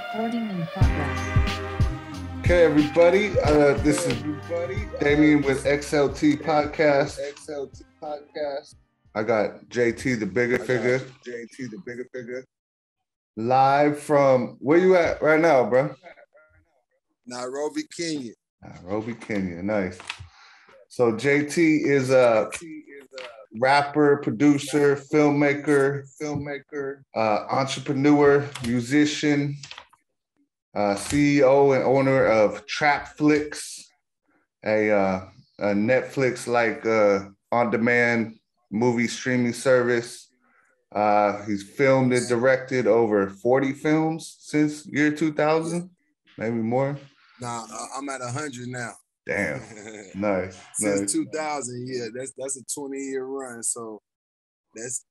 Recording in progress. Okay, everybody. This is Damien with XLT Podcast. I got JT the Bigga Figga. Live from where you at right now, bro? Nairobi, Kenya. Nairobi, Kenya. Nice. So JT is a rapper, producer, filmmaker, entrepreneur, musician, CEO and owner of TrapFlix, a Netflix-like on-demand movie streaming service. He's filmed and directed over 40 films since year 2000, maybe more. Nah, I'm at 100 now. Damn, nice. Since 2000, yeah, that's a 20-year run. So that's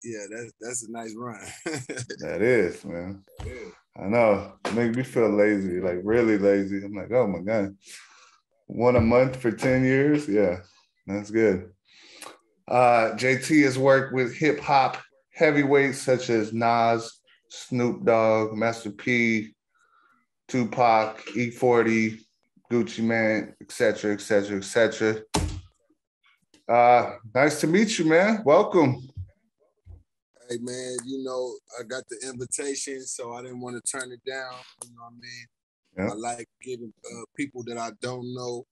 a nice run. That is, man. I know. It makes me feel lazy, like really lazy. I'm like, oh my God. One a month for 10 years? Yeah, that's good. JT has worked with hip hop heavyweights such as Nas, Snoop Dogg, Master P, Tupac, E40, Gucci Mane, etc., etc., etc. Nice to meet you, man. Welcome. Hey, man, you know, I got the invitation, so I didn't want to turn it down. You know what I mean? Yep. I like giving people that I don't know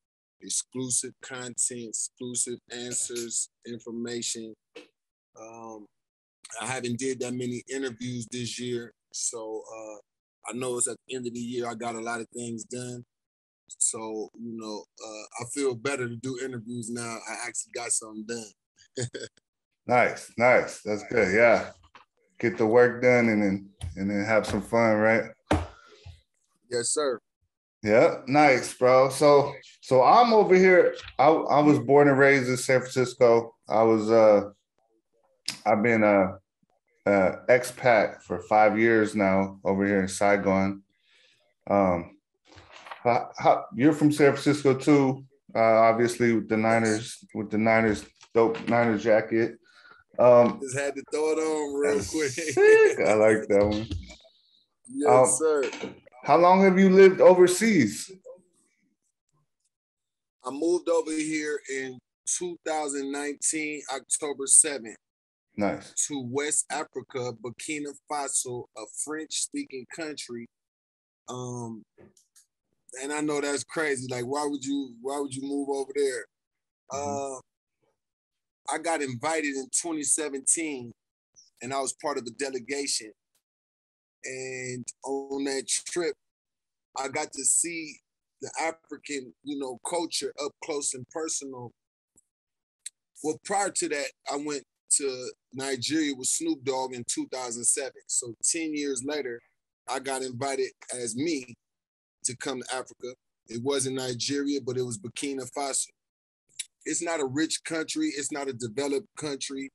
exclusive content, exclusive answers, information. I haven't did that many interviews this year, so I know it's at the end of the year. I got a lot of things done. So, you know, I feel better to do interviews now. I actually got something done. Nice. That's good. Yeah. Get the work done and then have some fun, right? Yes, sir. Yeah, nice, bro. So I'm over here. I was born and raised in San Francisco. I've been a expat for 5 years now over here in Saigon. You're from San Francisco too, obviously with the Niners dope Niners jacket. Just had to throw it on real quick. Sick. I like that one. Yes, sir. How long have you lived overseas? I moved over here in 2019, October 7th. Nice. To West Africa, Burkina Faso, a French-speaking country. And I know that's crazy. Like, why would you move over there? Mm-hmm. I got invited in 2017, and I was part of the delegation. And on that trip, I got to see the African, you know, culture up close and personal. Well, prior to that, I went to Nigeria with Snoop Dogg in 2007. So 10 years later, I got invited as me to come to Africa. It wasn't Nigeria, but it was Burkina Faso. It's not a rich country. It's not a developed country.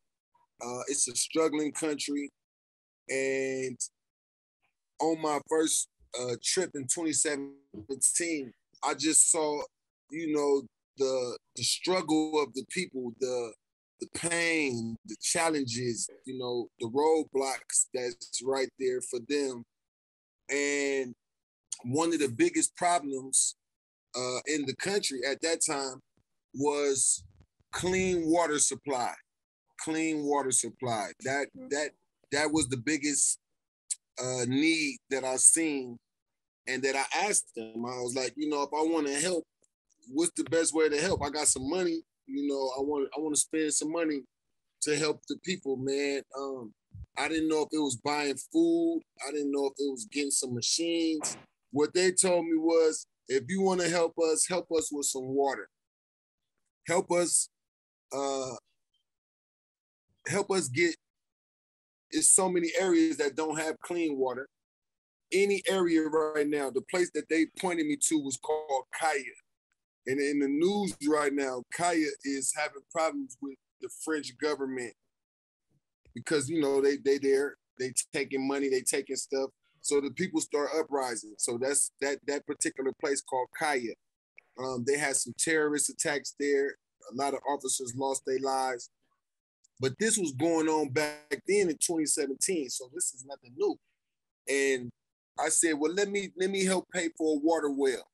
It's a struggling country. And on my first trip in 2017, I just saw, you know, the struggle of the people, the pain, the challenges, you know, the roadblocks that's right there for them. And one of the biggest problems in the country at that time was clean water supply. That was the biggest need that I seen, and that I asked them. I was like, you know, if I want to help, what's the best way to help? I got some money, you know, I want to spend some money to help the people, man. I didn't know if it was buying food. I didn't know if it was getting some machines. What they told me was, if you want to help us with some water. Help us get, it's so many areas that don't have clean water. Any area right now, the place that they pointed me to was called Kaya. And in the news right now, Kaya is having problems with the French government because, you know, they taking money, they taking stuff. So the people start uprising. So that's that particular place called Kaya. They had some terrorist attacks there. A lot of officers lost their lives. But this was going on back then in 2017. So this is nothing new. And I said, well, let me help pay for a water well.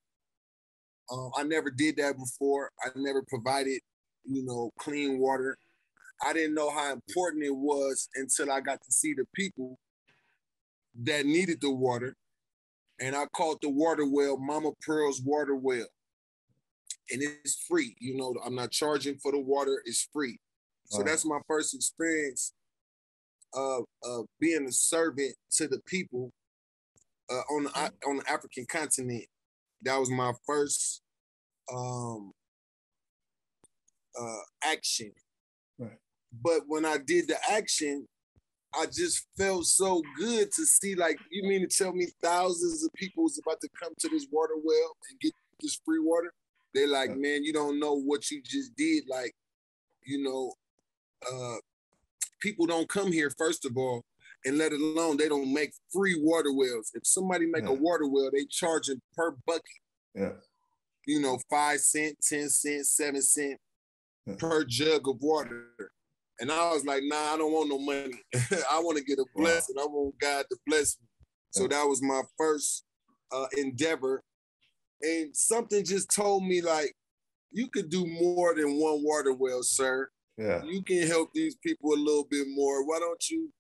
I never did that before. I never provided, clean water. I didn't know how important it was until I got to see the people that needed the water. And I called the water well Mama Pearl's Water Well. And it's free. I'm not charging for the water. It's free. So that's my first experience of being a servant to the people on the African continent. That was my first action. Right. But when I did the action, I just felt so good to see, like, you mean to tell me thousands of people was about to come to this water well and get this free water? They're like, man, you don't know what you just did. Like, people don't come here, first of all, and let alone they don't make free water wells. If somebody make a water well, they charging per bucket. Yeah. 5 cents, 10 cents, 7 cents per jug of water. And I was like, nah, I don't want no money. I want to get a blessing. I want God to bless me. So that was my first endeavor. And something just told me, like, you could do more than one water well, sir. Yeah. You can help these people a little bit more. Why don't you,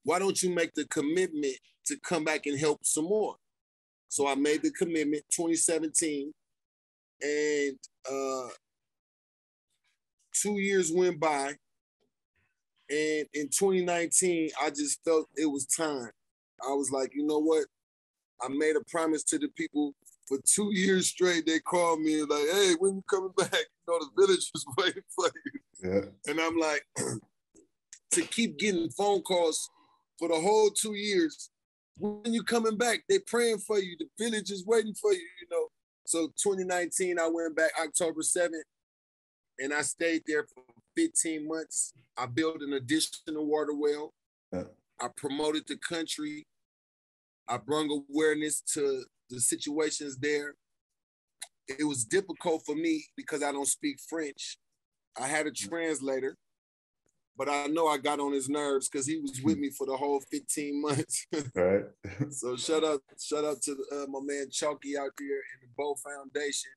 why don't you make the commitment to come back and help some more? So I made the commitment 2017, and 2 years went by, and in 2019, I just felt it was time. I was like, you know what? I made a promise to the people for 2 years straight. They called me like, hey, when you coming back? The village was waiting for you. Yeah. And I'm like, to keep getting phone calls for the whole 2 years, when you coming back? They praying for you. The village is waiting for you, So 2019, I went back October 7th, and I stayed there for 15 months. I built an additional water well. Yeah. I promoted the country. I brought awareness to the situations there. It was difficult for me because I don't speak French. I had a translator, but I know I got on his nerves because he was with me for the whole 15 months. Right. So shout out to my man Chalky out there in the Bow Foundation.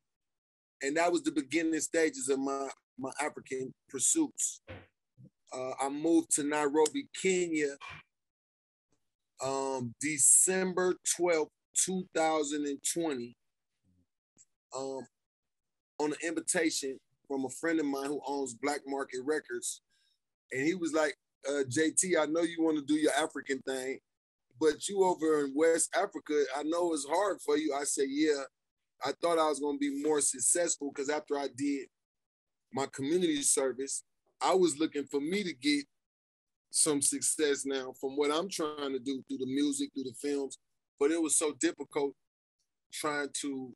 And that was the beginning stages of my African pursuits. I moved to Nairobi, Kenya, December 12th, 2020, on an invitation from a friend of mine who owns Black Market Records. And he was like, JT, I know you want to do your African thing, but you over in West Africa, I know it's hard for you. I said, yeah, I thought I was going to be more successful because after I did my community service, I was looking for me to get some success now from what I'm trying to do through the music, through the films. But it was so difficult trying to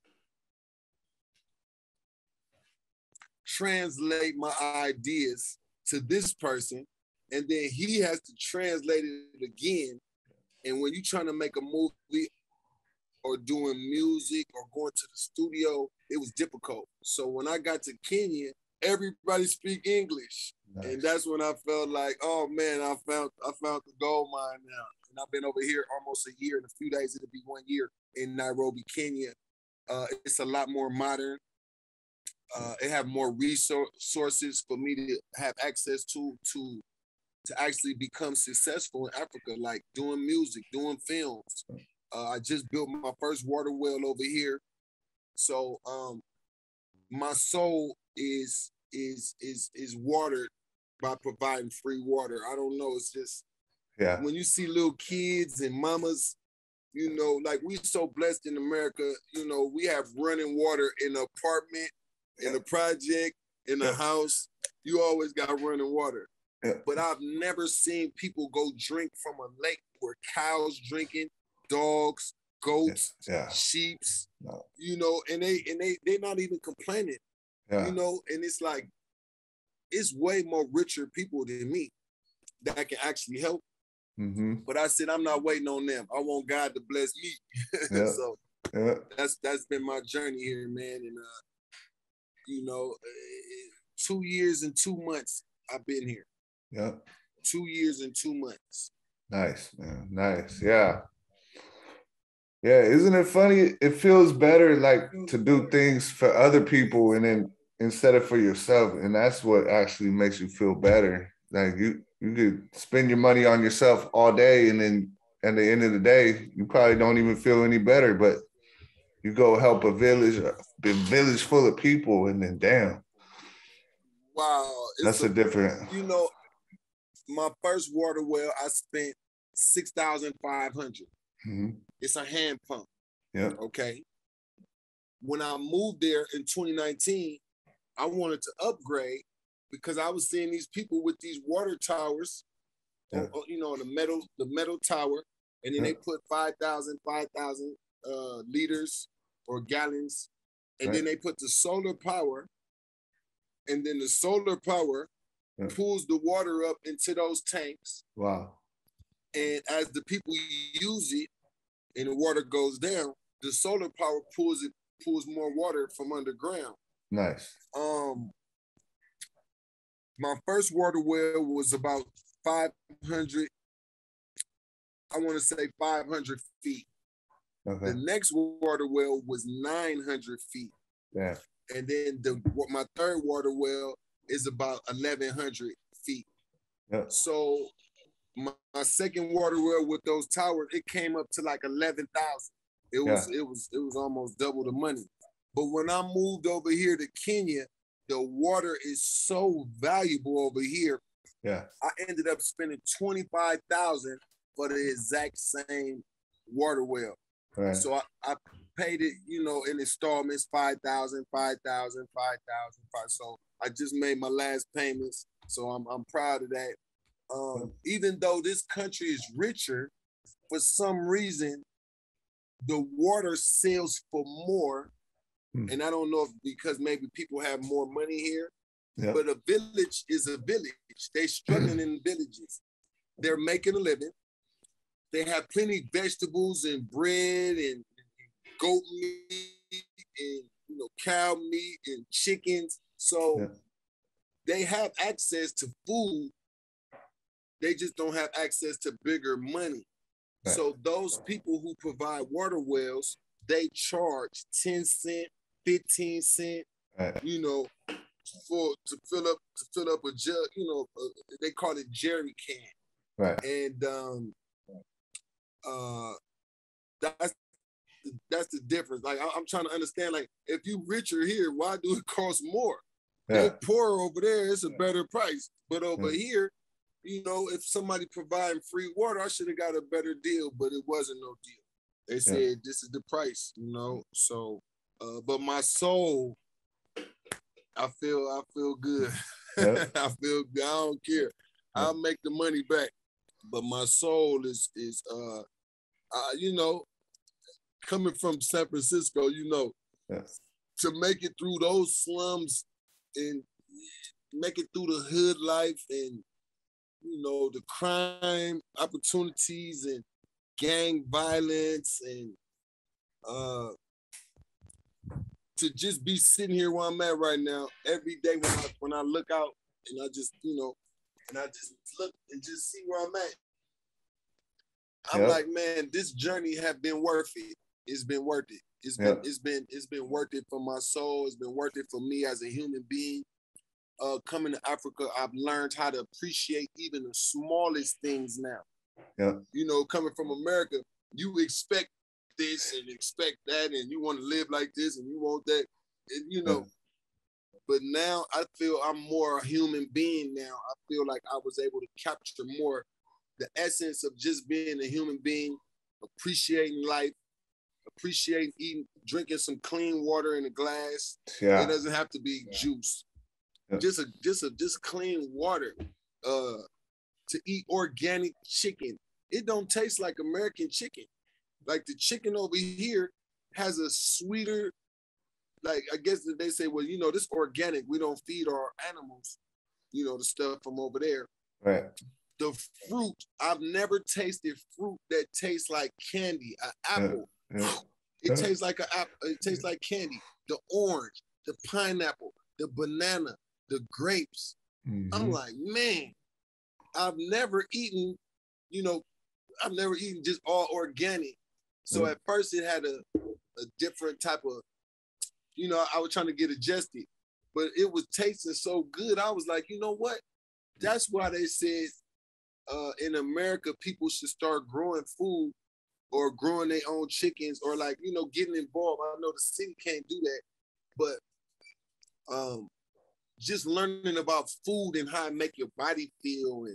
translate my ideas to this person, and then he has to translate it again. And when you're trying to make a movie or doing music or going to the studio, it was difficult. So when I got to Kenya, everybody speak English. Nice. And that's when I felt like, oh man, I found the gold mine now. And I've been over here almost a year. In a few days, it'll be 1 year in Nairobi, Kenya. It's a lot more modern. It have more resources for me to have access to actually become successful in Africa, like doing music, doing films. I just built my first water well over here. So my soul is watered by providing free water. I don't know. It's just when you see little kids and mamas, like we so blessed in America, we have running water in an apartment, in a project, in a house. You always got running water. Yeah. But I've never seen people go drink from a lake where cows drinking, dogs, goats, sheeps, and they're not even complaining. And it's like, it's way more richer people than me that can actually help. Mm-hmm. But I said, I'm not waiting on them. I want God to bless me. So that's been my journey here, man. And 2 years and 2 months I've been here. Yeah. 2 years and 2 months. Nice, man. Nice. Yeah. Yeah. Isn't it funny? It feels better like to do things for other people and then instead of for yourself. And that's what actually makes you feel better. Like you could spend your money on yourself all day and then at the end of the day, you probably don't even feel any better, but you go help a village full of people, and then damn, Wow, that's a different. you know, my first water well, I spent 6,500. Mhm. It's a hand pump. Yeah. Okay. When I moved there in 2019, I wanted to upgrade because I was seeing these people with these water towers, Yeah. you know, the metal tower, and then Yeah. they put 5,000 liters or gallons, and then Right. they put the solar power, and then the solar power Yeah. pulls the water up into those tanks. Wow. And as the people use it and the water goes down, the solar power pulls more water from underground. Nice. My first water well was about 500, I want to say 500 feet. Okay. The next water well was 900 feet. Yeah. And then my third water well is about 1,100 feet. Yeah. So my second water well with those towers, it came up to like 11,000. It was almost double the money. But when I moved over here to Kenya, the water is so valuable over here. Yeah. I ended up spending 25,000 for the exact same water well. Right. So I paid it, you know, in installments, 5,000, 5,000, 5,000. So I just made my last payments. So I'm proud of that. Even though this country is richer, for some reason, the water sells for more. And I don't know if because maybe people have more money here, but a village is a village. They're struggling in villages. They're making a living. They have plenty of vegetables and bread and goat meat and, you know, cow meat and chickens. So they have access to food. They just don't have access to bigger money. Right. So those people who provide water wells, they charge 10 cents, 15 cents, right, you know, to fill up a jug, you know, they call it jerry can. Right. And that's the difference. Like I'm trying to understand, like, if you richer here, why do it cost more? Yeah. They're poorer over there, it's a better price. But over here, you know, if somebody providing free water, I should have got a better deal, but it wasn't no deal. They said this is the price, you know. So but my soul, I feel good. Yep. I feel good. I don't care. I'll make the money back. But my soul is you know, coming from San Francisco, you know, to make it through those slums and make it through the hood life and, you know, the crime opportunities and gang violence and to just be sitting here where I'm at right now, every day when I look out and I just, you know, and I just look and just see where I'm at. I'm like, man, this journey have been worth it. It's been worth it. It's been worth it for my soul. It's been worth it for me as a human being. Coming to Africa, I've learned how to appreciate even the smallest things now. Yeah. You know, coming from America, you expect this and expect that, and you want to live like this and you want that, and you know. But now I feel I'm more a human being now. I feel like I was able to capture more the essence of just being a human being, appreciating life, appreciating eating, drinking some clean water in a glass. Yeah. It doesn't have to be juice. Yeah. Just clean water. To eat organic chicken. It don't taste like American chicken. Like the chicken over here has a sweeter, like I guess they say, well, you know, this organic. We don't feed our animals, you know, the stuff from over there. Right. The fruit, I've never tasted fruit that tastes like candy, an apple. Yeah. It tastes like an apple. It tastes like candy. The orange, the pineapple, the banana, the grapes. Mm-hmm. I'm like, man, I've never eaten, you know, I've never eaten just all organic. So at first it had a different type of, you know, I was trying to get adjusted, but it was tasting so good. I was like, you know what? That's why they said in America, people should start growing food or growing their own chickens or like, you know, getting involved. I know the city can't do that, but just learning about food and how it make your body feel.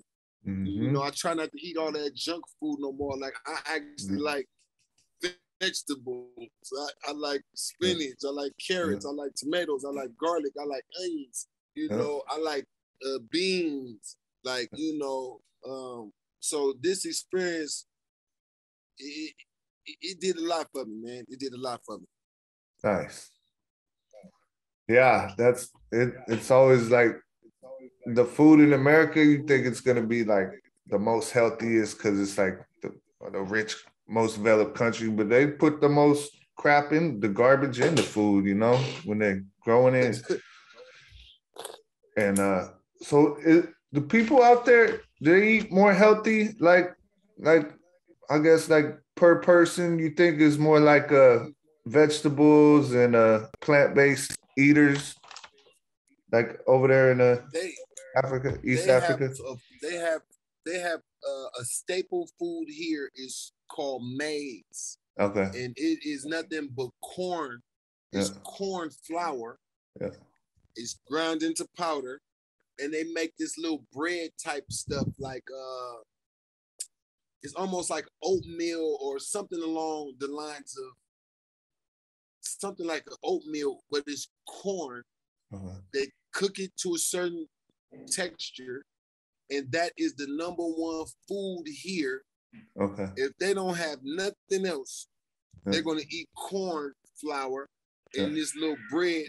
And, you know, I try not to eat all that junk food no more. Like I actually like vegetables. I like spinach. I like carrots. I like tomatoes. I like garlic. I like onions. You know, I like beans. Like, you know, so this experience, it did a lot for me, man. It did a lot for me. Nice. Yeah, that's it. It's always like the food in America, you think it's gonna be like the most healthiest because it's like the rich, most developed country, but they put the most crap in the garbage in the food, you know, when they're growing it. And so the people out there, they eat more healthy, like I guess like per person, you think is more like vegetables and plant-based eaters, like over there in Africa, East Africa. They have a staple food here is called maize. Okay. And it is nothing but corn. It's corn flour. Yeah. It's ground into powder, and they make this little bread type stuff like it's almost like oatmeal or something along the lines of something like an oatmeal, but it's corn. They cook it to a certain texture, and that is the #1 food here. Okay. If they don't have nothing else, they're going to eat corn flour in this little bread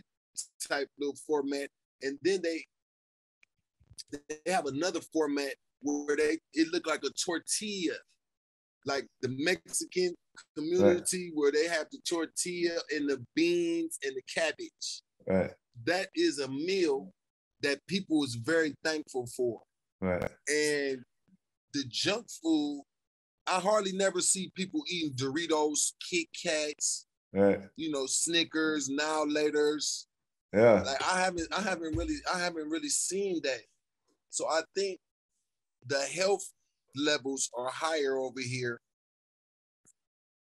type little format, and then they have another format where it look like a tortilla, like the Mexican community where they have the tortilla and the beans and the cabbage. Right. That is a meal that people is very thankful for. Right. And the junk food, I hardly never see people eating Doritos, Kit Kats, you know, Snickers, Now Laters. Yeah. Like I haven't really seen that. So I think the health levels are higher over here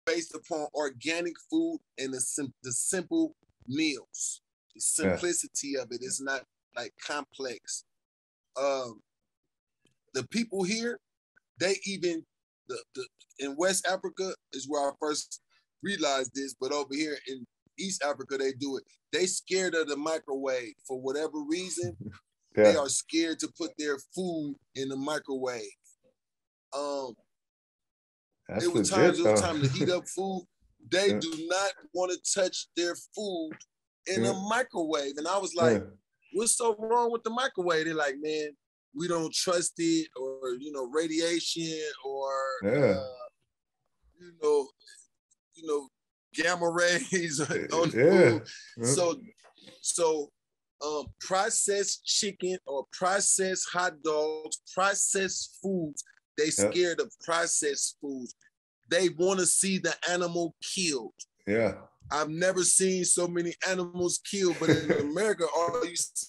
based upon organic food and the simple meals. The simplicity of it is not like complex. The people here, they even in West Africa is where I first realized this, but over here in East Africa, they do it. They scared of the microwave for whatever reason. They are scared to put their food in the microwave. It was time to heat up food. They do not want to touch their food in a microwave. And I was like, what's so wrong with the microwave? They're like, man, we don't trust it, or, you know, radiation, or, you know, gamma rays on the food. So processed chicken or processed hot dogs, processed foods, they scared of processed foods. They want to see the animal killed. Yeah. I've never seen so many animals killed, but in America, all you see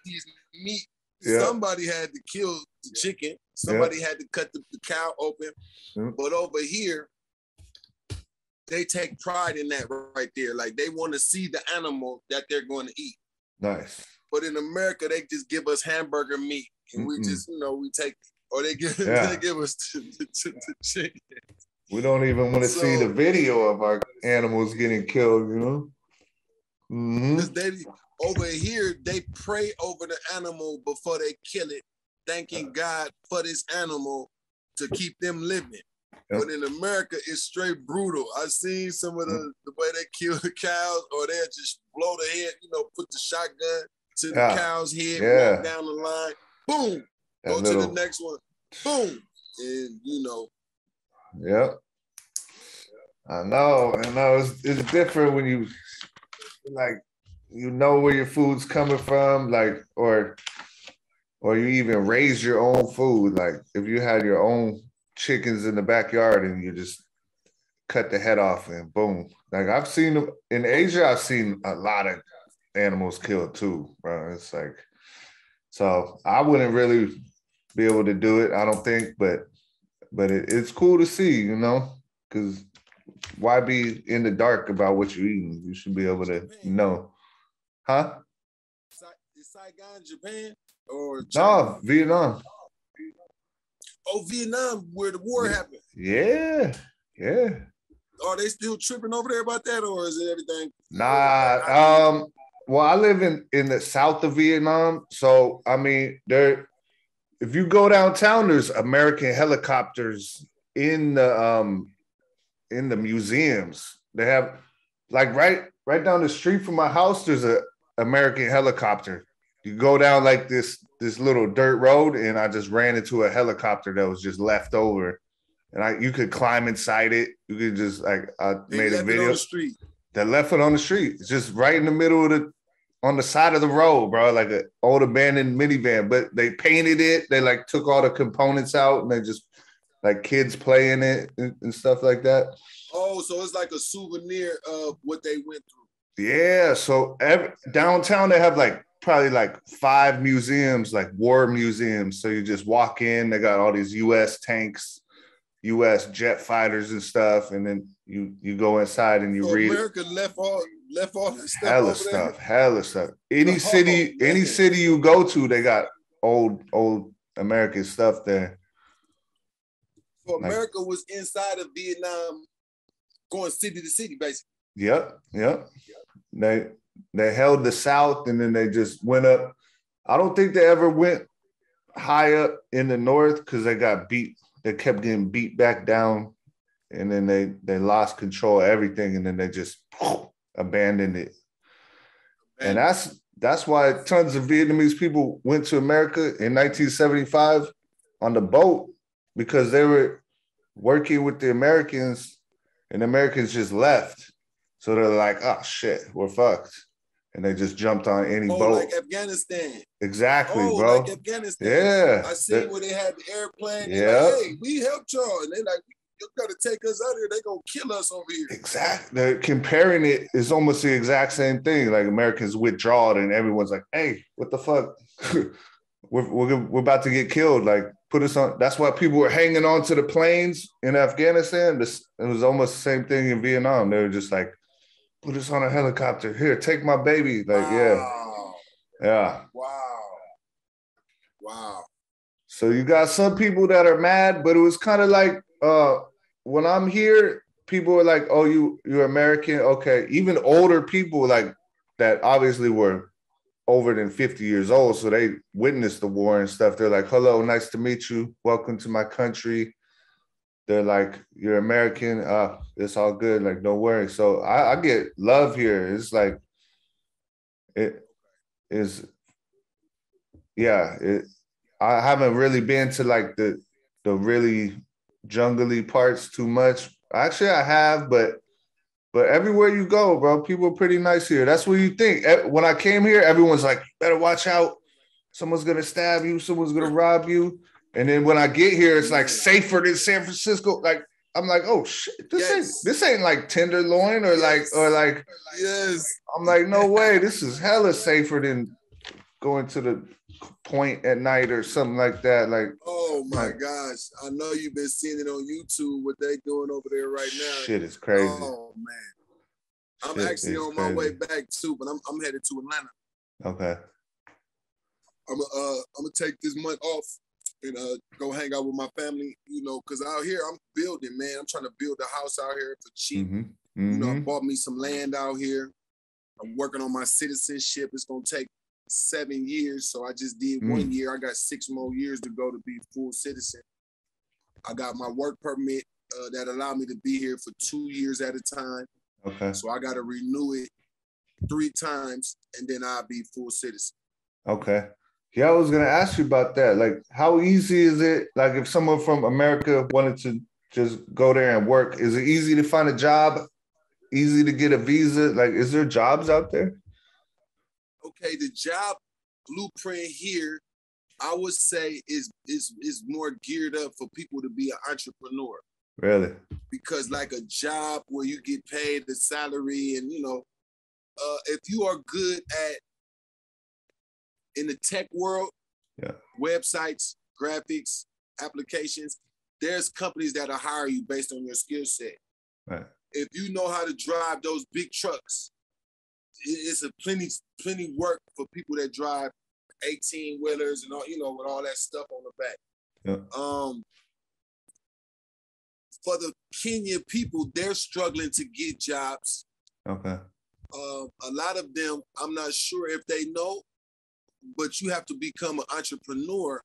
is meat. Somebody had to kill the chicken. Somebody had to cut the cow open. But over here, they take pride in that right there. Like they want to see the animal that they're going to eat. Nice. But in America, they just give us hamburger meat, and we just, you know, we take, or they give us the chicken. We don't even want to see the video of our animals getting killed, you know? Over here, they pray over the animal before they kill it, thanking God for this animal to keep them living. But in America, it's straight brutal. I've seen some of the way they kill the cows, or they'll just blow the head, you know, put the shotgun to the cow's head, walk down the line, boom, go to the next one, boom, and you know. Yep. I know. It's different when you like, you know where your food's coming from, like, or you even raise your own food. Like if you had your own chickens in the backyard and you just cut the head off and boom. Like I've seen in Asia, I've seen a lot of animals killed too, bro. It's like, so I wouldn't really be able to do it, I don't think, but it's cool to see, you know, because why be in the dark about what you're eating? You should be able to know. Huh? Is Saigon Japan or China? No, Vietnam. Oh, Vietnam, where the war happened. Yeah. Are they still tripping over there about that, or is it everything? Nah. Well, I live in the south of Vietnam, so I mean, if you go downtown, there's American helicopters in the museums. They have like right down the street from my house, there's a American helicopter. You go down like this little dirt road, and I just ran into a helicopter that was just left over. And you could climb inside it. You could just I made a video. On the street. They left it on the street. It's just right in the middle of on the side of the road, bro, like an old abandoned minivan. But they painted it. They like took all the components out and they just like kids playing it and stuff like that. Oh, so it's like a souvenir of what they went through. Yeah. So downtown they have like probably like 5 museums, like war museums. So you just walk in. They got all these U.S. tanks, U.S. jet fighters and stuff, and then you go inside and you read. America left all that stuff. Hella stuff. Any city you go to, they got old American stuff there. So America was inside of Vietnam, going city to city, basically. Yep. They held the South, and then they just went up. I don't think they ever went high up in the North because they got beat. They kept getting beat back down, and then they lost control of everything, and then they just abandoned it. And that's why tons of Vietnamese people went to America in 1975 on the boat, because they were working with the Americans, and the Americans just left. So they're like, oh shit, we're fucked. And they just jumped on any boat. Like Afghanistan. Exactly, bro. Like Afghanistan. Yeah. I see where they had the airplane. Yeah. Like, hey, we helped y'all. And they like, you gotta take us out here. They gonna kill us over here. Exactly. They're comparing it is almost the exact same thing. Like Americans withdraw and everyone's like, hey, what the fuck? we're about to get killed. Like, put us on. That's why people were hanging on to the planes in Afghanistan. It was almost the same thing in Vietnam. They were just like, put us on a helicopter. Here, take my baby. Like, wow. Yeah. Wow. So you got some people that are mad, but it was kind of like when I'm here, people are like, oh, you're American. Okay. Even older people like that obviously were over than 50 years old. So they witnessed the war and stuff. They're like, hello, nice to meet you. Welcome to my country. They're like, you're American. It's all good. Like, don't worry. So I get love here. It's like, it is. Yeah. I haven't really been to like the really jungly parts too much. Actually, I have, but everywhere you go, bro, people are pretty nice here. That's what you think. When I came here, everyone's like, better watch out. Someone's going to stab you. Someone's going to rob you. And then when I get here, it's like safer than San Francisco. Like, I'm like, oh shit, this ain't like Tenderloin or like yes. I'm like, no way, this is hella safer than going to the point at night or something like that. Like, oh my gosh, I know you've been seeing it on YouTube what they doing over there right now. Shit is crazy. Oh man, I'm actually on my way back too, but I'm headed to Atlanta. Okay. I'm gonna take this month off and go hang out with my family, you know, because out here I'm building, man. I'm trying to build a house out here for cheap. You know, I bought me some land out here. I'm working on my citizenship. It's gonna take 7 years, so I just did 1 year. I got 6 more years to go to be full citizen. I got my work permit that allowed me to be here for 2 years at a time. Okay. So I got to renew it 3 times, and then I'll be full citizen. Okay. Yeah, I was gonna ask you about that. Like, how easy is it? Like, if someone from America wanted to just go there and work, is it easy to find a job? Easy to get a visa? Like, is there jobs out there? Okay, the job blueprint here, I would say is more geared up for people to be an entrepreneur. Really? Because like a job where you get paid the salary and, if you are good at, in the tech world, websites, graphics, applications, there's companies that'll hire you based on your skill set. Right. If you know how to drive those big trucks, it's a plenty work for people that drive 18-wheelers and all, with all that stuff on the back. Yeah. For the Kenya people, they're struggling to get jobs. Okay. A lot of them, I'm not sure if they know, but you have to become an entrepreneur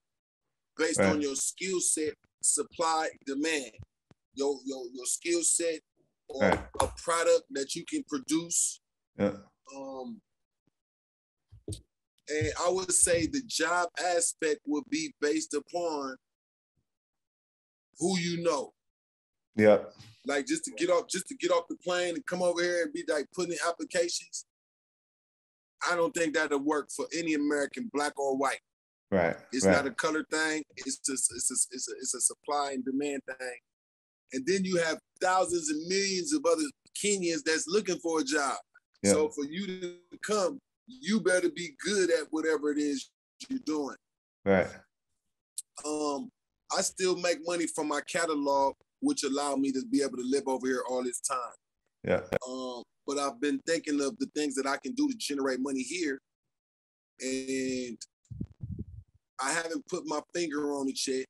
based on your skill set, supply, demand. Your skill set or a product that you can produce. Yeah. And I would say the job aspect would be based upon who you know. Yeah. Like just to get off the plane and come over here and be like putting in applications. I don't think that'll work for any American, black or white. Right. It's not a color thing. It's a supply and demand thing. And then you have thousands and millions of other Kenyans that's looking for a job. Yeah. So for you to come, you better be good at whatever it is you're doing. Right. I still make money from my catalog, which allowed me to be able to live over here all this time. Yeah. But I've been thinking of the things that I can do to generate money here. And I haven't put my finger on it yet.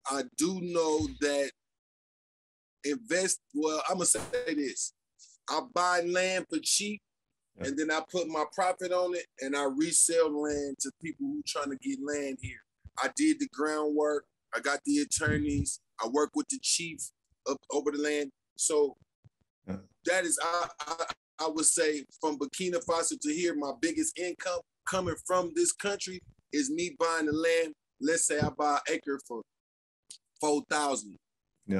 I do know that I'm gonna say this. I buy land for cheap and then I put my profit on it and I resell land to people who trying to get land here. I did the groundwork. I got the attorneys. I work with the chief up over the land. So that is, I would say, from Burkina Faso to here, my biggest income coming from this country is me buying the land. Let's say I buy an acre for $4,000,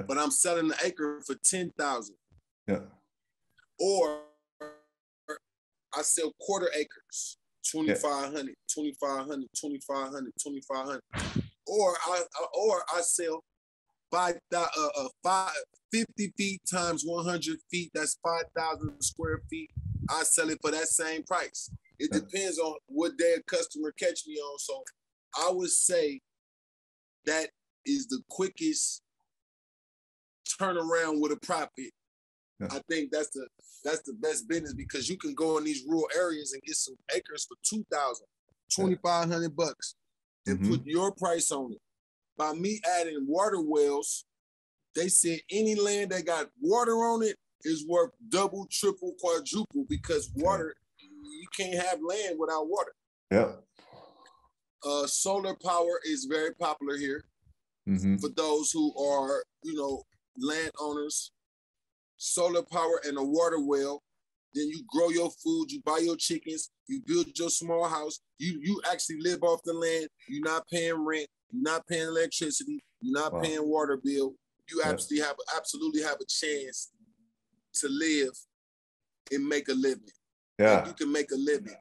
but I'm selling the acre for $10,000. Yeah. Or I sell quarter acres, 2,500, 2,500, 2,500, 2,500. Or I sell 50 feet times 100 feet. That's 5,000 square feet. I sell it for that same price. It depends on what day a customer catch me on. So I would say that is the quickest turnaround with a profit. Yeah. I think that's the best business because you can go in these rural areas and get some acres for $2,000, $2,500 and put your price on it. By me adding water wells, they said any land that got water on it is worth double, triple, quadruple because water, you can't have land without water. Yeah. Solar power is very popular here for those who are, landowners. Solar power and a water well. Then you grow your food, you buy your chickens, you build your small house. You actually live off the land. You're not paying rent. You're not paying electricity. You're not paying water bill. You absolutely have a chance to live and make a living. Yeah, like you can make a living.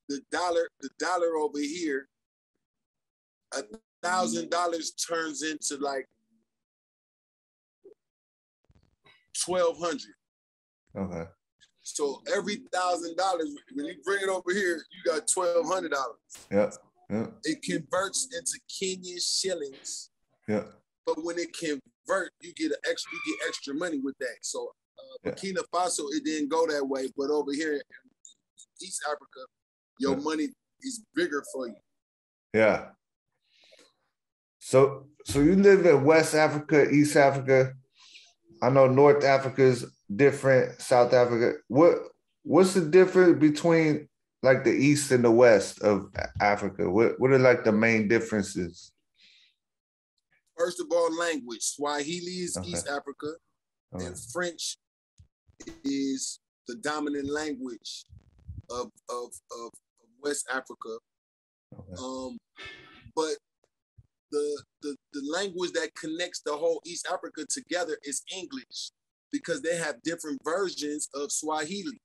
The dollar over here, $1,000 turns into like 1,200. Okay. So every $1,000, when you bring it over here, you got $1,200. Yeah. Yeah. It converts into Kenyan shillings. Yeah. But when it convert, you get extra money with that. So Burkina Faso, it didn't go that way. But over here in East Africa, your money is bigger for you. Yeah. So you live in West Africa, East Africa. I know North Africa is different, South Africa. What's the difference between like the East and the West of Africa? What are like the main differences? First of all, language. Swahili is East Africa, and French is the dominant language of West Africa. Okay. But the language that connects the whole East Africa together is English, because they have different versions of Swahili.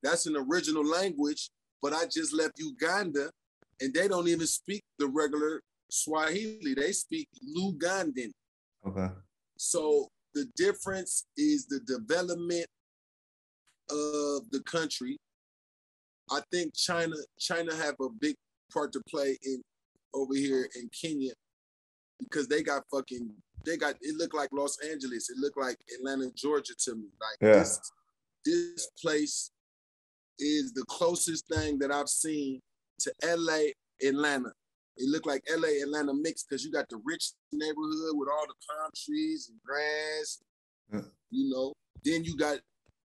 That's an original language, but I just left Uganda and they don't even speak the regular Swahili. They speak Lugandan. Okay. So the difference is the development of the country. I think China have a big part to play in over here in Kenya because it looked like Los Angeles. It looked like Atlanta, Georgia to me. Like this place is the closest thing that I've seen to LA, Atlanta. It looked like LA, Atlanta mixed because you got the rich neighborhood with all the palm trees and grass, you know. Then you got,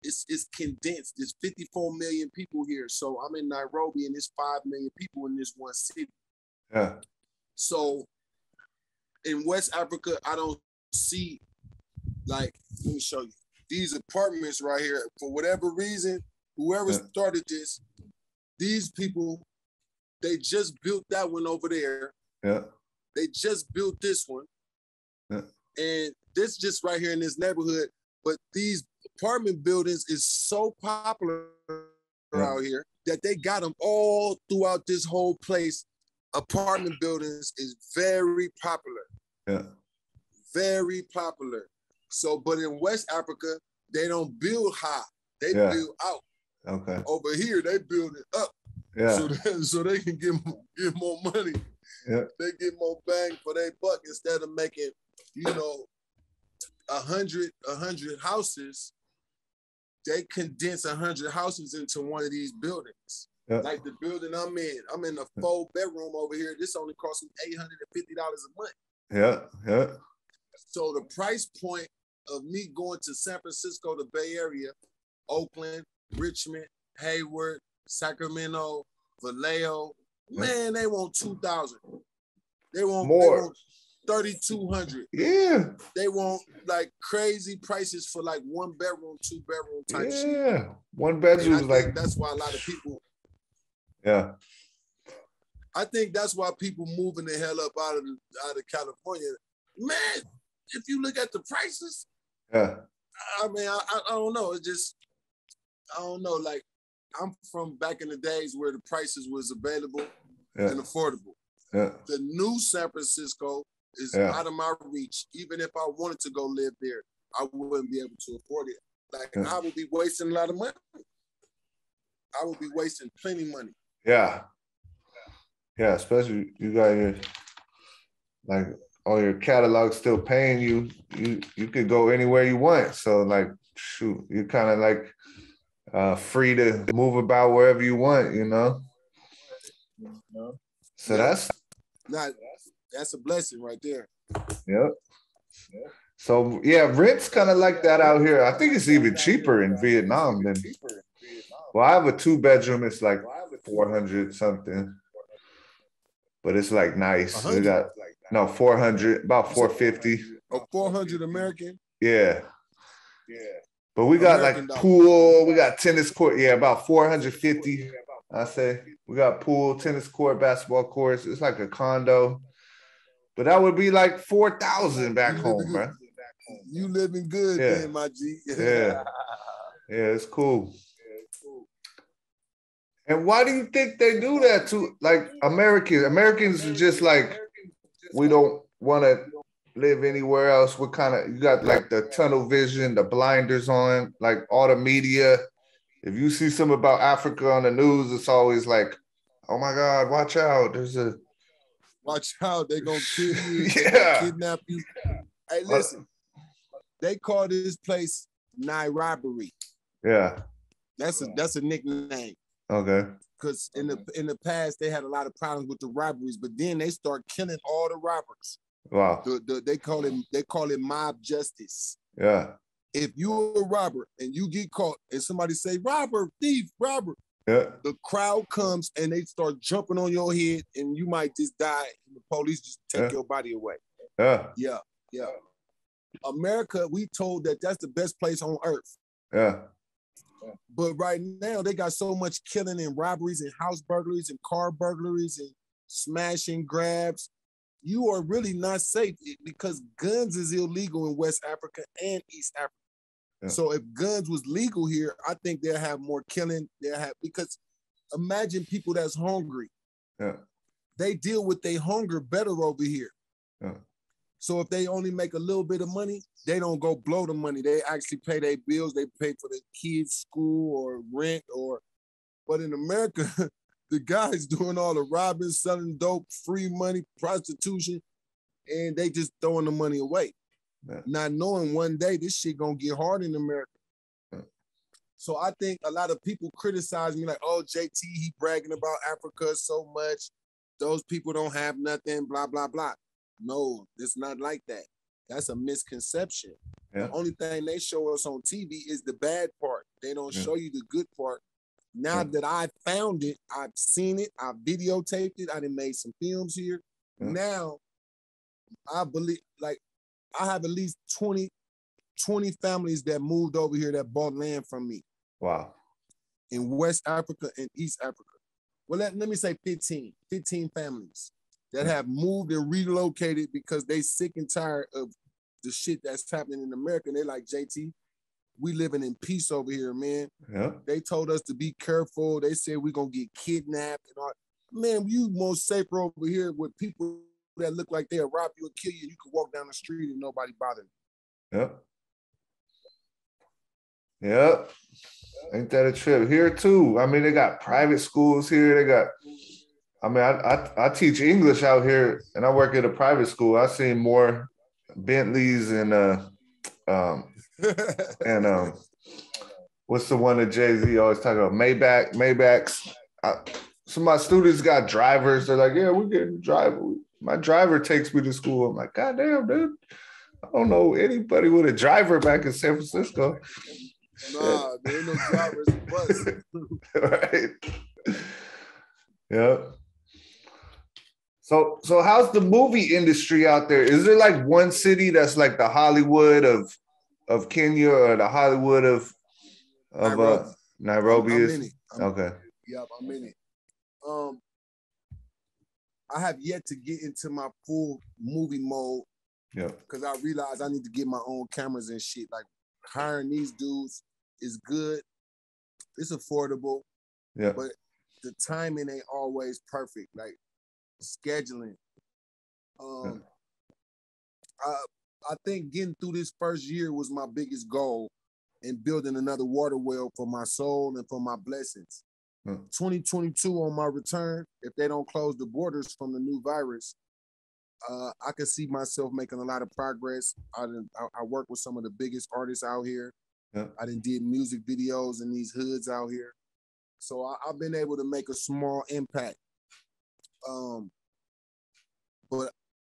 it's condensed. There's 54 million people here. So I'm in Nairobi and there's 5 million people in this one city. Yeah. So in West Africa, I don't see, like, let me show you. These apartments right here, for whatever reason, whoever started this, these people, they just built that one over there. Yeah. They just built this one. Yeah. And this just right here in this neighborhood. But these apartment buildings is so popular out here that they got them all throughout this whole place. Apartment buildings is very popular. Yeah. Very popular. So, but in West Africa, they don't build high. They build out. Okay. Over here, they build it up. Yeah. So they can get more money. Yeah. They get more bang for their buck instead of making, 100 houses. They condense 100 houses into one of these buildings. Yeah. Like the building I'm in a 4-bedroom over here. This only costs me $850 a month. Yeah. Yeah. So the price point of me going to San Francisco, the Bay Area, Oakland, Richmond, Hayward, Sacramento, Vallejo, man, they want 2,000. They want more. They want 3,200. Yeah. They want like crazy prices for like 1 bedroom, 2 bedroom type shit. Yeah. 1 bedroom is like, that's why a lot of people. Yeah. I think that's why people moving the hell up out of California. Man, if you look at the prices, yeah. I mean, I don't know. It just, I don't know. Like, I'm from back in the days where the prices was available and affordable. Yeah. The new San Francisco is out of my reach. Even if I wanted to go live there, I wouldn't be able to afford it. Like, I would be wasting a lot of money. I would be wasting plenty of money. Yeah. Yeah, especially you got your, like, all your catalog still paying you. You could go anywhere you want. So, like, shoot, you're kind of like free to move about wherever you want, you know? So that's a blessing right there. Yep. So yeah, rent's kind of like that out here. I think it's even cheaper in Vietnam than. Well, I have a 2-bedroom. It's like 400 something, but it's like nice. We got 400, about 450. Oh, 400 American. Yeah. But we got American like pool. We got tennis court. Yeah, about 450. I say we got pool, tennis court, basketball courts. It's like a condo, but that would be like 4,000 back home, bro. You living good, then, my G. Yeah, it's cool. And why do you think they do that to like Americans? Americans are just like, we don't want to live anywhere else. We're kind of, you got like the tunnel vision, the blinders on, like all the media. If you see something about Africa on the news, it's always like, oh my God, watch out. Watch out, they gonna kill you, kidnap you. Hey, listen, they call this place Nairobi. Yeah. That's a nickname. Okay. Because in the past, they had a lot of problems with the robberies, but then they start killing all the robbers. Wow. They call it mob justice. Yeah. If you're a robber and you get caught and somebody say, robber, thief, robber, the crowd comes and they start jumping on your head and you might just die and the police just take your body away. Yeah. America, we told that that's the best place on earth. Yeah. But right now they got so much killing and robberies and house burglaries and car burglaries and smashing grabs. You are really not safe because guns is illegal in West Africa and East Africa. Yeah. So if guns was legal here, I think they'll have more killing. Because imagine people that's hungry. Yeah. They deal with their hunger better over here. Yeah. So if they only make a little bit of money, they don't go blow the money. They actually pay their bills. They pay for their kids' school or rent but in America, the guys doing all the robbing, selling dope, free money, prostitution, and they just throwing the money away. Yeah. Not knowing one day this shit gonna get hard in America. Yeah. So I think a lot of people criticize me like, oh, JT, he bragging about Africa so much. Those people don't have nothing, blah, blah, blah. No, it's not like that. That's a misconception. Yeah. The only thing they show us on TV is the bad part. They don't show you the good part. Now that I found it, I've seen it, I've videotaped it, I done made some films here. Yeah. Now, I believe, like, I have at least 20 families that moved over here that bought land from me. Wow. In West Africa and East Africa. Well, let me say 15 families that have moved and relocated because they sick and tired of the shit that's happening in America. And they like, JT, we living in peace over here, man. Yeah. They told us to be careful. They said we're going to get kidnapped and all. Man, you most safer over here with people that look like they'll rob you and kill you. You can walk down the street and nobody bother you. Yep. Yep. Ain't that a trip? Here too. I mean, they got private schools here. They got, I mean, I teach English out here and I work at a private school. I've seen more Bentleys and what's the one that Jay-Z always talk about? Maybachs. Some of my students got drivers. They're like, yeah, we're getting a driver. My driver takes me to school. I'm like, God damn, dude. I don't know anybody with a driver back in San Francisco. Nah, there ain't no drivers in bus. Right. Yeah. So how's the movie industry out there? Is there like one city that's like the Hollywood of Kenya or the Hollywood of Nairobi I'm is? in it. Okay. Yep, I'm in it. I have yet to get into my full movie mode. Yeah. Because I realized I need to get my own cameras and shit. Like hiring these dudes is good. It's affordable. Yeah. But the timing ain't always perfect. Like scheduling. I think getting through this first year was my biggest goal in building another water well for my soul and for my blessings. 2022 on my return, if they don't close the borders from the new virus, I could see myself making a lot of progress. I work with some of the biggest artists out here. Yeah. I done did music videos in these hoods out here. So I've been able to make a small impact. And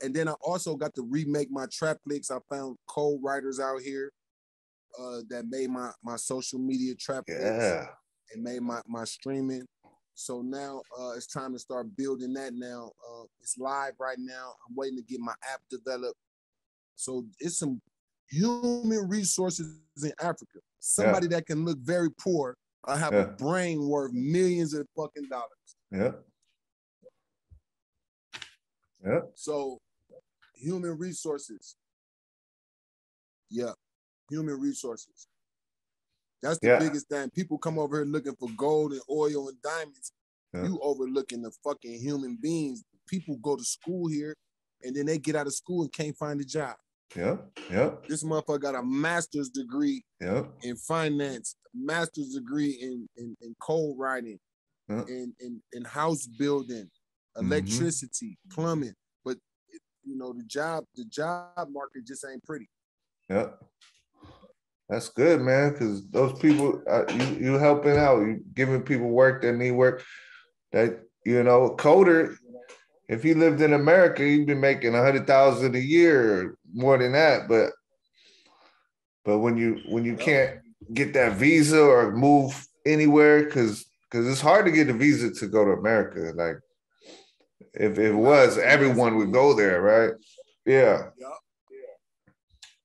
then I also got to remake my TrapFlix. I found co-writers out here that made my social media TrapFlix. Yeah. And made my streaming. So now it's time to start building that now. It's live right now. I'm waiting to get my app developed. So it's some human resources in Africa. Somebody that can look very poor. I have a brain worth millions of fucking dollars. Yeah. Yeah. So human resources. Yeah. Human resources. That's the biggest thing. People come over here looking for gold and oil and diamonds. Yeah. You overlooking the fucking human beings. People go to school here and then they get out of school and can't find a job. Yeah, yeah. This motherfucker got a master's degree in finance, master's degree in code writing, in house building, electricity, plumbing. But the job market just ain't pretty. Yeah. That's good, man, because those people, you helping out, you giving people work that need work. That, coder, if he lived in America, he'd be making $100,000 a year or more than that. But when you can't get that visa or move anywhere, because it's hard to get a visa to go to America. Like, if it was, everyone would go there, right? Yeah.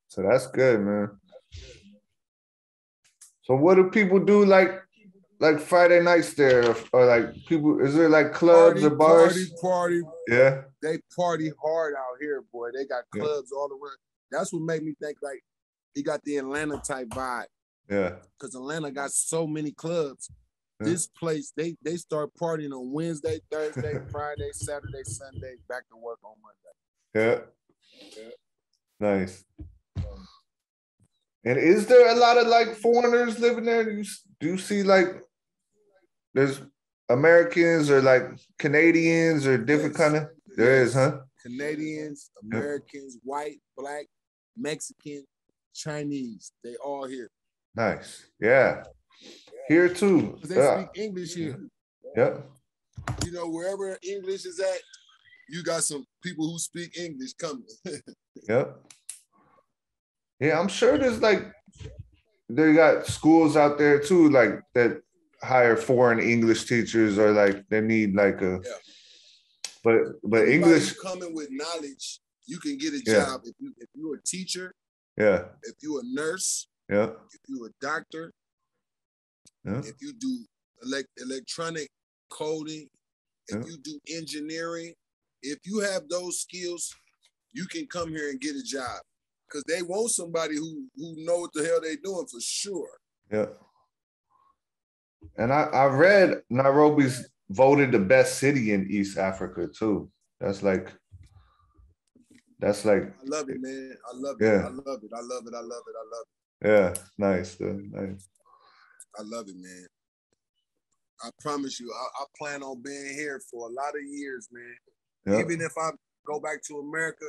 So that's good, man. So what do people do like Friday nights there, or like people? Is there like clubs or bars? Party. Yeah. They party hard out here, boy. They got clubs all around. That's what made me think like He got the Atlanta type vibe. Yeah. Because Atlanta got so many clubs. This place, they start partying on Wednesday, Thursday, Friday, Saturday, Sunday, back to work on Monday. Yeah. Nice. And is there a lot of like foreigners living there? Do you see like there's Americans or like Canadians or different kind of? There is, huh? Canadians, Americans, white, black, Mexican, Chinese, they all here. Nice. Yeah. Here too. They speak English here. Yep. You know, wherever English is at, you got some people who speak English coming. Yep. Yeah, I'm sure there's like, they got schools out there too, like that hire foreign English teachers or like they need like a, but anybody English coming with knowledge, you can get a job. If you're a teacher, if you're a nurse, if you're a doctor, if you do electronic coding, if you do engineering, if you have those skills, you can come here and get a job. Because they want somebody who know what the hell they doing for sure. Yeah. And I read Nairobi's voted the best city in East Africa too. That's like I love it, man. I love it. I love it. I love it. I love it. I love it. Yeah, nice, dude. Nice. I love it, man. I promise you, I plan on being here for a lot of years, man. Yep. Even if I go back to America,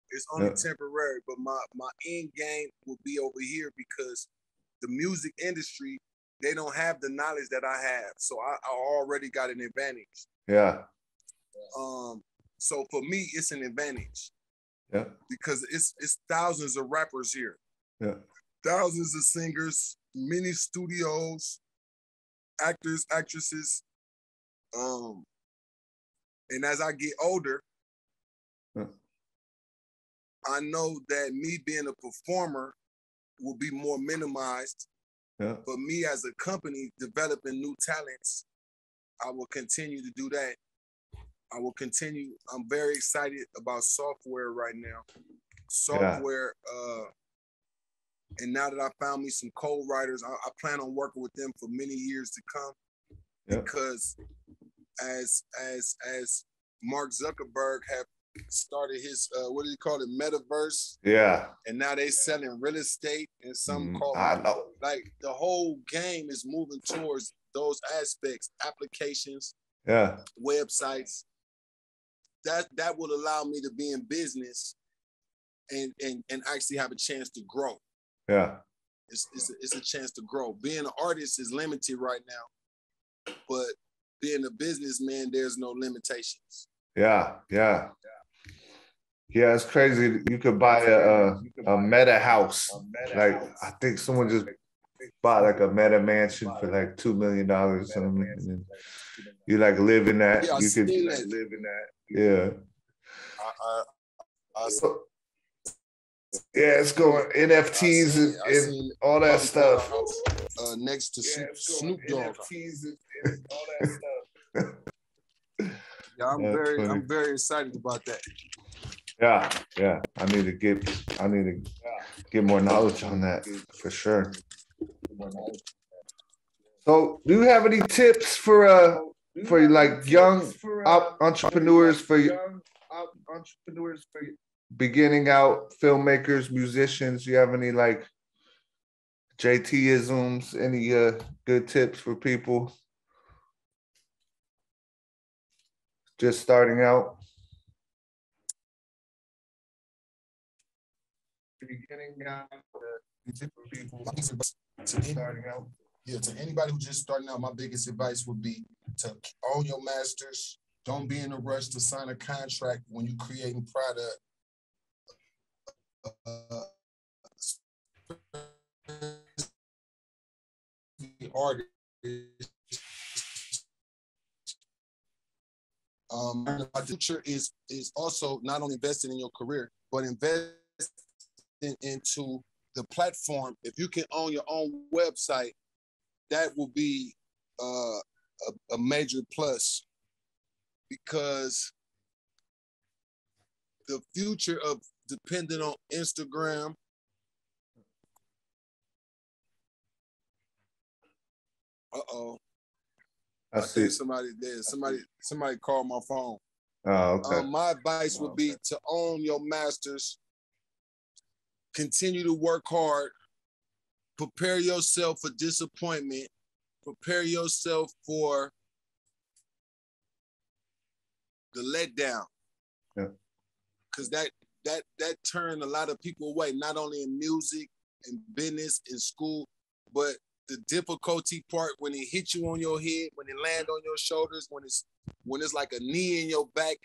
it's only temporary, but my end game will be over here because the music industry, they don't have the knowledge that I have. So I already got an advantage. Yeah. So for me, it's an advantage. Yeah. Because it's thousands of rappers here. Yeah. Thousands of singers, many studios, actors, actresses. And as I get older, I know that me being a performer will be more minimized. Yeah. But me as a company developing new talents, I will continue to do that. I will continue. I'm very excited about software right now. Software, and now that I found me some co-writers, I plan on working with them for many years to come. Yep. Because as Mark Zuckerberg have started his what do you call it, metaverse? Yeah. And now they selling real estate and some call like the whole game is moving towards those aspects, applications, websites. That will allow me to be in business and actually have a chance to grow. Yeah. It's a chance to grow. Being an artist is limited right now, but being a businessman, there's no limitations. Yeah, yeah. Yeah, it's crazy. You could buy a meta house. Like I think someone just bought like a meta mansion for like $2 million or something. And then you like live in that. Yeah, you could live in that. Yeah. Yeah, it's going NFTs and all that stuff. Next to Snoop Dog. NFTs and all that stuff. Yeah, I'm very excited about that. Yeah. I need to get more knowledge on that for sure. So, do you have any tips for like young entrepreneurs for beginning out filmmakers, musicians? Do you have any like JT-isms? Any good tips for people just starting out? Beginning out, for people starting out. Yeah, to anybody who's just starting out, my biggest advice would be to own your masters. Don't be in a rush to sign a contract when you're creating product. Artist. My future is also not only investing in your career, but investing into the platform. If you can own your own website, that will be a major plus, because the future of depending on Instagram Uh-oh. I see. think somebody there. Somebody called my phone. Oh, okay. My advice would be to own your masters, continue to work hard, prepare yourself for disappointment, prepare yourself for the letdown. Yeah. Because that turned a lot of people away, not only in music and business and school, but the difficulty part when it hit you on your head, when it land on your shoulders, when it's like a knee in your back.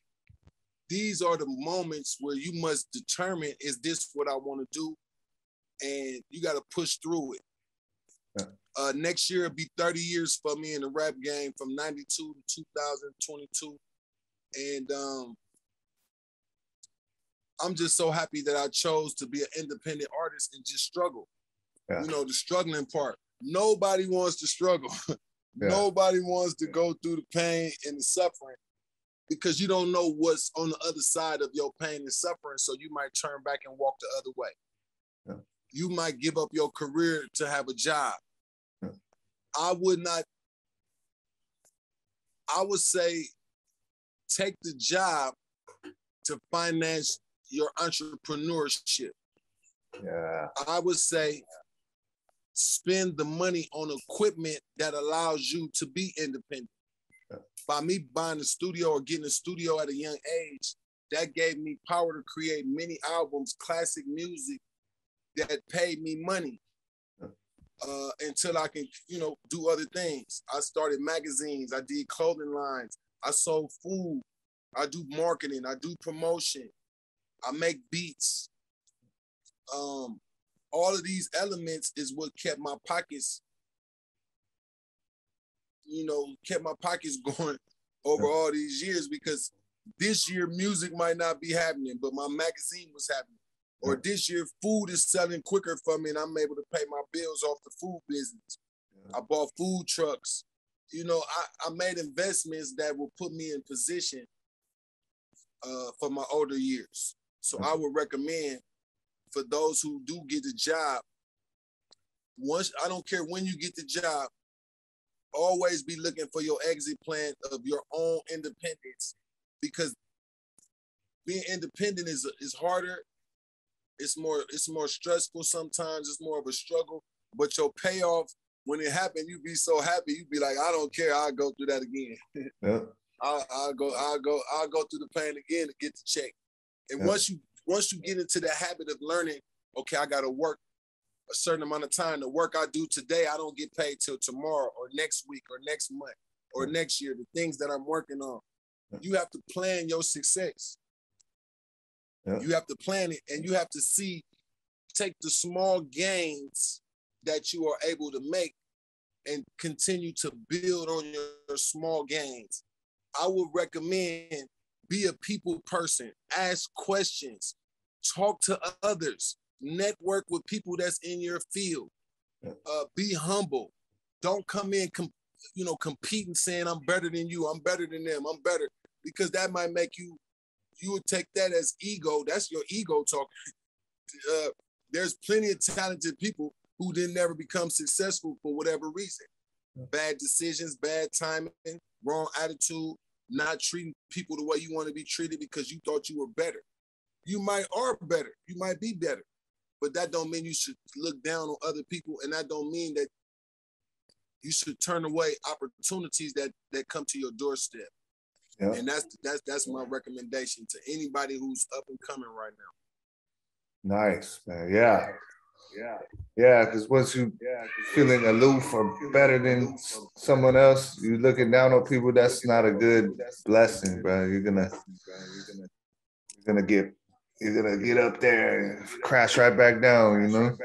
These are the moments where you must determine, is this what I want to do? And you got to push through it. Yeah. Next year, it'll be 30 years for me in the rap game from 92 to 2022. And I'm just so happy that I chose to be an independent artist and just struggle. Yeah. You know, the struggling part. Nobody wants to struggle. Yeah. Nobody wants to go through the pain and the suffering, because you don't know what's on the other side of your pain and suffering. So you might turn back and walk the other way. Yeah. You might give up your career to have a job. Yeah. I would say take the job to finance your entrepreneurship. Yeah. I would say spend the money on equipment that allows you to be independent. Yeah. By me buying a studio or getting a studio at a young age, that gave me power to create many albums, classic music that paid me money. Yeah. Until I can, do other things. I started magazines, I did clothing lines, I sold food, I do marketing, I do promotion, I make beats. All of these elements is what kept my pockets, going over all these years, because this year music might not be happening, but my magazine was happening. Or this year food is selling quicker for me and I'm able to pay my bills off the food business. I bought food trucks. I made investments that will put me in position for my older years. So I would recommend for those who do get the job, I don't care when you get the job, always be looking for your exit plan of your own independence, because being independent is harder. It's more stressful sometimes. It's more of a struggle, but your payoff, when it happened, you be so happy. You be like, I don't care. I'll go through that again. Yeah. I'll go through the pain again to get the check. And once you get into the habit of learning, okay, I got to work a certain amount of time. The work I do today, I don't get paid till tomorrow or next week or next month or next year. The things that I'm working on, you have to plan your success. Yeah. You have to plan it, and you have to take the small gains that you are able to make and continue to build on your small gains. I would recommend be a people person, ask questions, talk to others, network with people that's in your field, be humble. Don't come in, competing saying I'm better than you, I'm better than them, I'm better, because that might make you would take that as ego. That's your ego talking. There's plenty of talented people who didn't never become successful for whatever reason. Bad decisions, bad timing, wrong attitude, not treating people the way you want to be treated because you thought you were better. You are better. You might be better. But that don't mean you should look down on other people, and that don't mean that you should turn away opportunities that come to your doorstep. Yeah. And that's my recommendation to anybody who's up and coming right now. Nice, man. Yeah. Because once you feeling aloof or better than someone else, you looking down on people. That's not a good blessing, bro. You're gonna get up there and crash right back down. And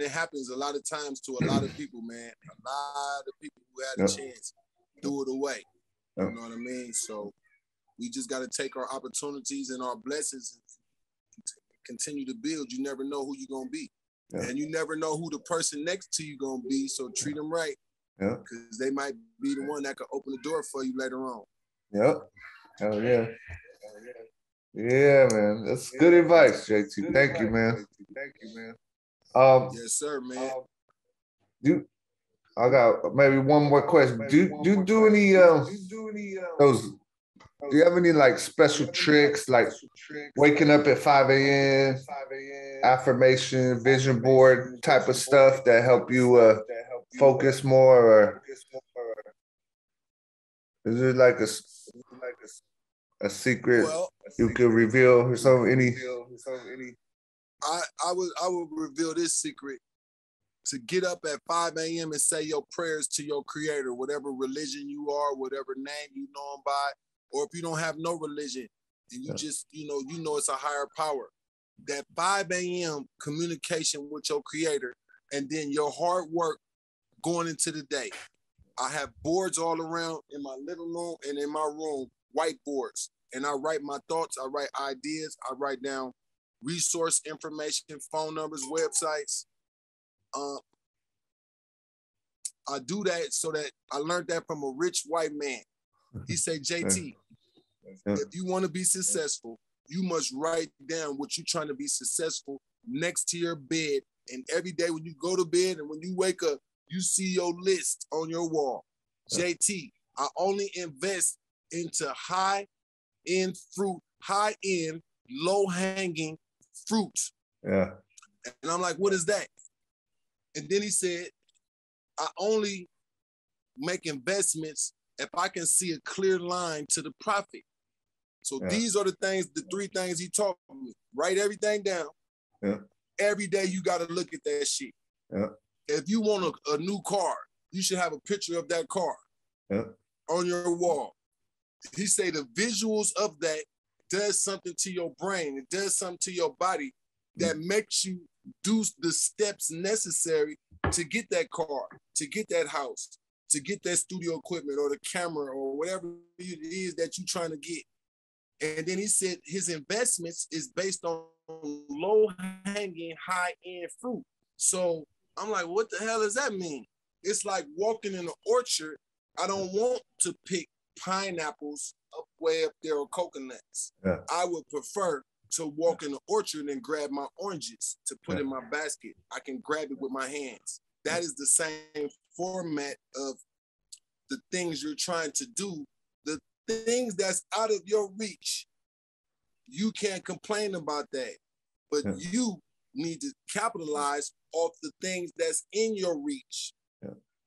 it happens a lot of times to a lot of people, man. A lot of people who had a chance threw it away. You know what I mean? So we just got to take our opportunities and our blessings and continue to build. You never know who you're going to be. Yeah. And you never know who the person next to you going to be. So treat them right. Yeah. Because they might be the one that could open the door for you later on. Yep. Hell yeah. Yeah, man. That's good advice, JT. Thank you, man. Yes, sir, man. I got maybe one more question. Do you do any those? Do you have any like special tricks, like waking up at 5 a.m., affirmation, vision board type of stuff that help you focus more, or is it like a secret you could reveal or something? I would reveal this secret: to get up at 5 a.m. and say your prayers to your creator, whatever religion you are, whatever name you know him by, or if you don't have no religion and you just, you know it's a higher power. That 5 a.m. communication with your creator, and then your hard work going into the day. I have boards all around in my living room and in my room, whiteboards, and I write my thoughts, I write ideas, I write down resource information, phone numbers, websites. I do that so that I learned that from a rich white man. He said, JT, if you want to be successful, you must write down what you're trying to be successful next to your bed. And every day when you go to bed and when you wake up, you see your list on your wall. JT, I only invest into high-end fruit, high-end, low-hanging fruit. Yeah. And I'm like, what is that? And then he said, I only make investments if I can see a clear line to the profit. So these are the three things he taught me. Write everything down. Yeah. Every day you got to look at that shit. Yeah. If you want a new car, you should have a picture of that car on your wall. He say the visuals of that does something to your brain. It does something to your body that makes you do the steps necessary to get that car, to get that house, to get that studio equipment or the camera or whatever it is that you're trying to get. And then he said his investments is based on low-hanging, high-end fruit. So I'm like, what the hell does that mean? It's like walking in an orchard. I don't want to pick pineapples way up there or coconuts. Yeah. I would prefer to walk in the orchard and grab my oranges to put in my basket. I can grab it with my hands. That is the same format of the things you're trying to do. The things that's out of your reach, you can't complain about that. But you need to capitalize off the things that's in your reach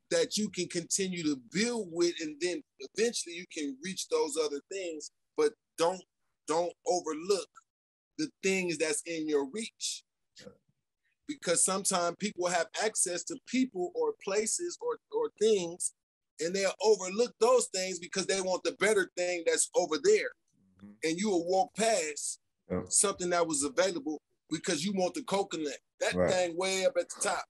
that you can continue to build with, and then eventually you can reach those other things, but don't overlook the things that's in your reach. Because sometimes people have access to people or places or things, and they'll overlook those things because they want the better thing that's over there. And you will walk past something that was available because you want the coconut, that thing way up at the top.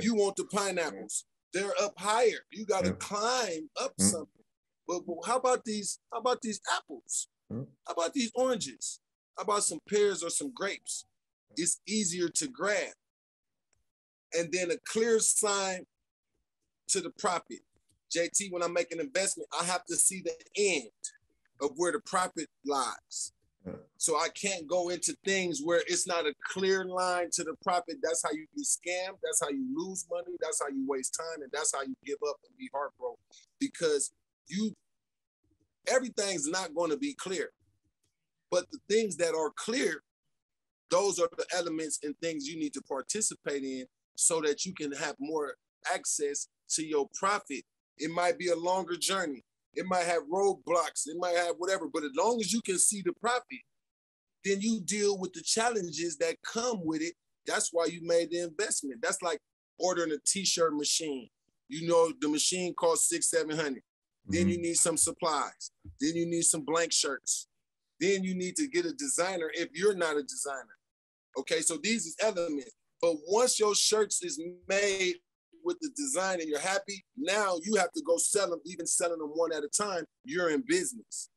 You want the pineapples, they're up higher. You got to climb up something. But how about these apples? How about these oranges? How about some pears or some grapes? It's easier to grab. And then a clear sign to the profit. JT, when I make an investment, I have to see the end of where the profit lies. So I can't go into things where it's not a clear line to the profit. That's how you get scammed. That's how you lose money. That's how you waste time. And that's how you give up and be heartbroken. Because everything's not going to be clear. But the things that are clear, those are the elements and things you need to participate in so that you can have more access to your profit. It might be a longer journey. It might have roadblocks. It might have whatever. But as long as you can see the profit, then you deal with the challenges that come with it. That's why you made the investment. That's like ordering a t-shirt machine. You know, the machine costs $600-700. Then you need some supplies. Then you need some blank shirts. Then you need to get a designer if you're not a designer. Okay, so these is elements. But once your shirts is made with the design and you're happy, now you have to go sell them, even selling them one at a time, you're in business.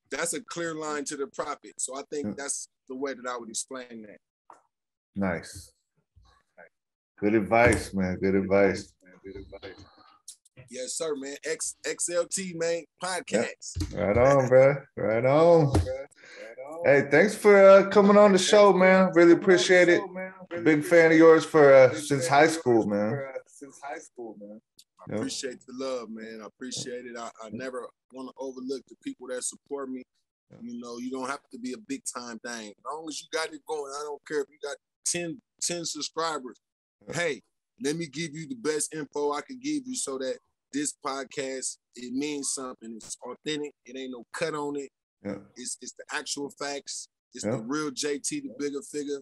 That's a clear line to the profit. So I think that's the way that I would explain that. Nice. Good advice, man. Good advice. Yes, sir, man. XLT, man, podcast. Right on, bro. Right on. Hey, thanks for coming on the show, man. Really appreciate it. Big fan of yours for since high school, man. since high school, man. I appreciate the love, man. I appreciate it. I never want to overlook the people that support me. You know, you don't have to be a big time thing. As long as you got it going, I don't care if you got 10 subscribers. Hey, let me give you the best info I can give you so that this podcast, it means something. It's authentic. It ain't no cut on it. It's the actual facts. It's the real JT, the Bigga Figga,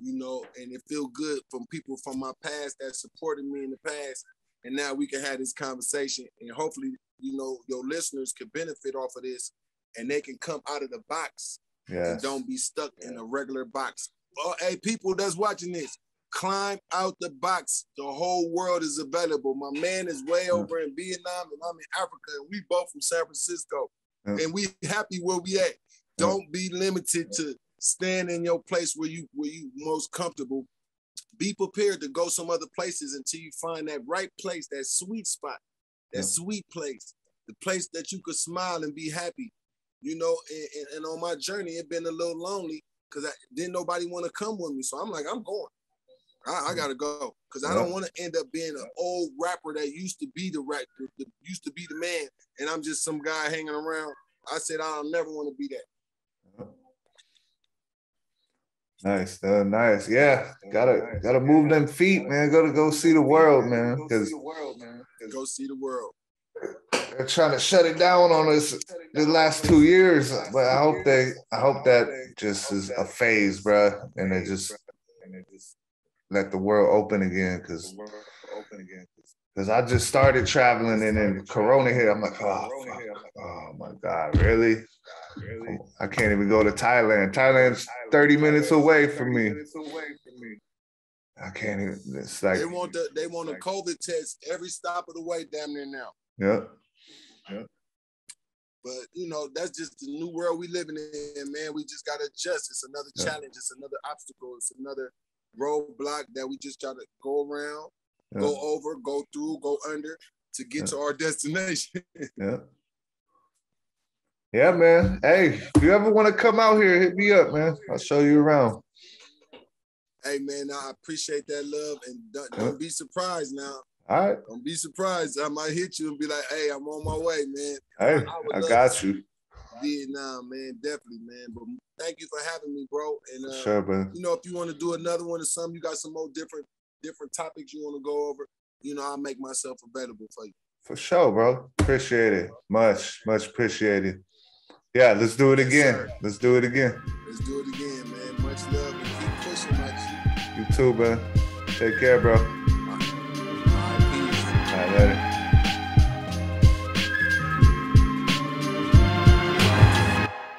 you know, and it feel good from people from my past that supported me in the past. And now we can have this conversation and hopefully, you know, your listeners can benefit off of this and they can come out of the box and don't be stuck in a regular box. Oh, hey, people that's watching this, climb out the box. The whole world is available. My man is way over in Vietnam and I'm in Africa and we both from San Francisco. And we happy where we at. Don't be limited to stand in your place where you most comfortable. Be prepared to go some other places until you find that right place, that sweet spot, that sweet place, the place that you could smile and be happy. You know, and on my journey, it been a little lonely because didn't nobody want to come with me. So I'm like, I'm going. I gotta go because I don't want to end up being an old rapper that used to be the used to be the man, and I'm just some guy hanging around. I said I'll never want to be that. Nice, nice. Yeah, gotta move them feet, man. Go see the world, man. Go see the world. They're trying to shut it down on us the last 2 years, but I hope that just is a phase, bro, and they just let the world open again, because I just started traveling and then Corona hit. I'm like, oh my God, really? I can't even go to Thailand. Thailand's 30 minutes away from me. I can't even. It's like they want a COVID test every stop of the way, damn near now. Yeah. But you know, that's just the new world we living in, man. We just gotta adjust. It's another challenge. It's another obstacle. It's another roadblock that we just try to go around, go over, go through, go under to get to our destination. Yeah, man. Hey, if you ever want to come out here, hit me up, man. I'll show you around. Hey, man, I appreciate that love, and don't be surprised now. All right. Don't be surprised. I might hit you and be like, hey, I'm on my way, man. Hey, I got you. Vietnam, man, definitely, man. But thank you for having me, bro. And sure, man. You know, if you want to do another one or something, you got some more different topics you want to go over, you know, I'll make myself available for you. For sure, bro. Appreciate it. Much appreciated. Yeah, let's do it again. Sir. Let's do it again. Let's do it again, man. Much love and keep pushing, my G. You too, man. Take care, bro. All right, peace. All right, later.